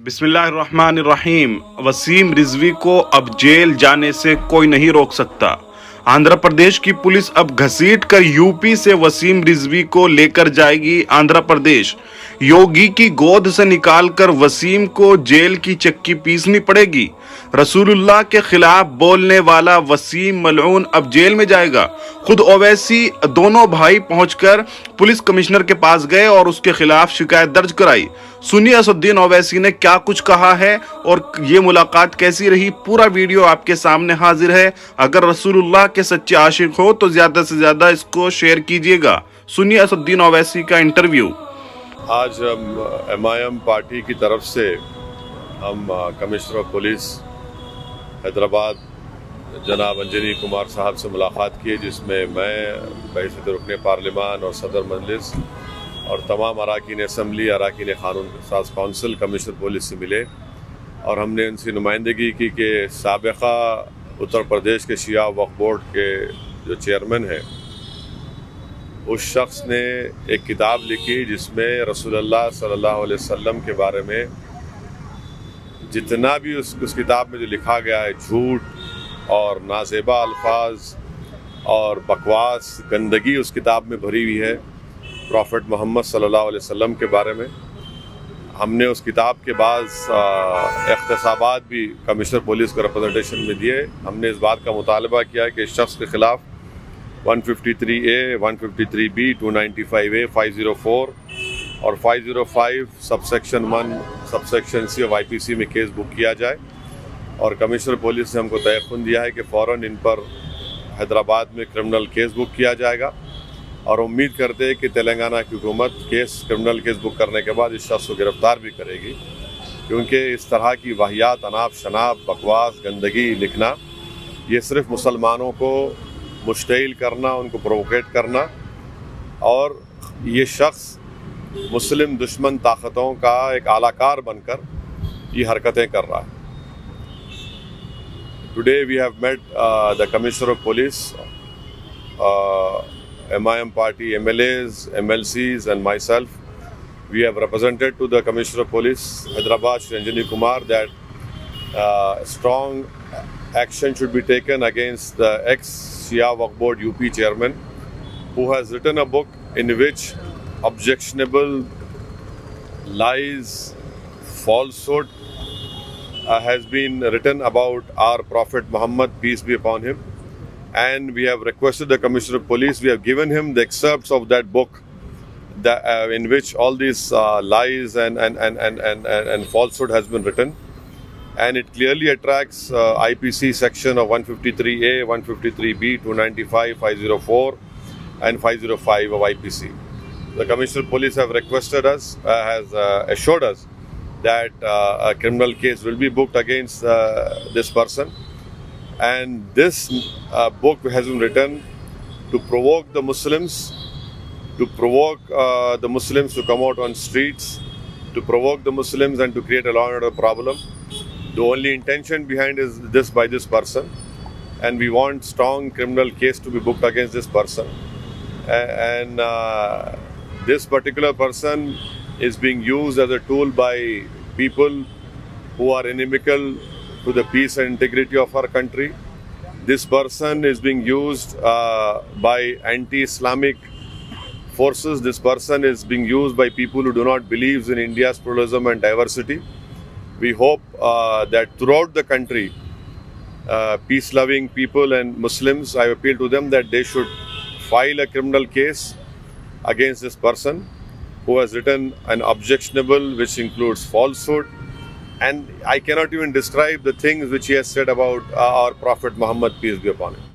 बिस्मिल्लाहिर्रहमानिर्रहीम। वसीम रिजवी को अब जेल जाने से कोई नहीं रोक सकता। आंध्र प्रदेश की पुलिस अब घसीट कर यूपी से वसीम रिजवी को लेकर जाएगी आंध्र प्रदेश। योगी की गोद से निकालकर वसीम को जेल की चक्की पीसनी पड़ेगी। रसूलुल्लाह के खिलाफ बोलने वाला वसीम मलऊन अब जेल में जाएगा। खुद ओवैसी दोनों भाई पहुंचकर पुलिस कमिश्नर के पास गए और उसके खिलाफ शिकायत दर्ज कराई। सुनिए असदुद्दीन ओवैसी ने क्या कुछ कहा है और ये मुलाकात कैसी रही। पूरा वीडियो आपके सामने हाजिर है। अगर रसूलुल्लाह के सच्चे आशिक हो तो ज्यादा से ज्यादा इसको शेयर कीजिएगा। सुनिए असदुद्दीन ओवैसी का इंटरव्यू। आज हम MIM पार्टी की तरफ से हम कमिश्नर ऑफ पुलिस हैदराबाद जनाब अंजनी कुमार साहब से मुलाकात की, जिसमें मैं बहैसियत रुकने पार्लिमान और सदर मजलिस और तमाम अराकीन असम्बली, अराकीन कानून साज कौंसिल, कमिश्नर पुलिस से मिले और हमने उनसे नुमाइंदगी की कि साबिक़ा उत्तर प्रदेश के शिया वक्फ बोर्ड के जो चेयरमैन हैं, उस शख्स ने एक किताब लिखी जिसमें रसूलुल्लाह सल्लल्लाहु अलैहि वसल्लम के बारे में जितना भी उस किताब में जो लिखा गया है, झूठ और नाज़ेबा अल्फाज और बकवास, गंदगी उस किताब में भरी हुई है प्रॉफिट मोहम्मद सल्लल्लाहु अलैहि वसल्लम के बारे में। हमने उस किताब के बाद इख्तिसाबात भी कमिश्नर पुलिस को रिप्रेजेंटेशन में दिए। हमने इस बात का मुतालबा किया कि इस शख्स के खिलाफ 153A, 153B, 295A, 504 और 505 subsection 1 subsection C of IPC में केस बुक किया जाए। और कमिश्नर पुलिस ने हमको तयक़ुन दिया है कि फ़ौरन इन पर हैदराबाद में क्रिमिनल केस बुक किया जाएगा और उम्मीद करते हैं कि तेलंगाना की हुकूमत क्रिमिनल केस बुक करने के बाद इस शख्स को गिरफ़्तार भी करेगी, क्योंकि इस तरह की वाहियात, अनाप शनाप, बकवास, गंदगी लिखना, ये सिर्फ़ मुसलमानों को मुश्तिल करना, उनको प्रोवोकेट करना, और ये शख्स मुस्लिम दुश्मन ताकतों का एक आलाकार बनकर ये हरकतें कर रहा है। Today we have met the Commissioner of Police, MIM party MLAs, MLCs and myself. We have represented to the Commissioner of Police Hyderabad, Shri Anjani Kumar, that strong action should be taken against the ex-Shia Waqf Board UP chairman, who has written a book in which objectionable lies, falsehood has been written about our Prophet Muhammad, peace be upon him. And we have requested the Commissioner of Police, we have given him the excerpts of that book that, in which all these lies and falsehood has been written. And it clearly attracts IPC section of 153A, 153B, 295, 504 and 505 of IPC. The Commissioner of Police have requested us, has assured us that a criminal case will be booked against this person. And this book has been written to provoke the Muslims, to provoke the Muslims to come out on streets, to provoke the Muslims and to create a law and order problem. The only intention behind is this by this person, and we want strong criminal case to be booked against this person. And this particular person is being used as a tool by people who are inimical to the peace and integrity of our country. This person is being used by anti-Islamic forces. This person is being used by people who do not believe in India's pluralism and diversity. We hope that throughout the country, peace-loving people and Muslims, I appeal to them that they should file a criminal case against this person who has written an objectionable, which includes falsehood, and I cannot even describe the things which he has said about our Prophet Muhammad, peace be upon him.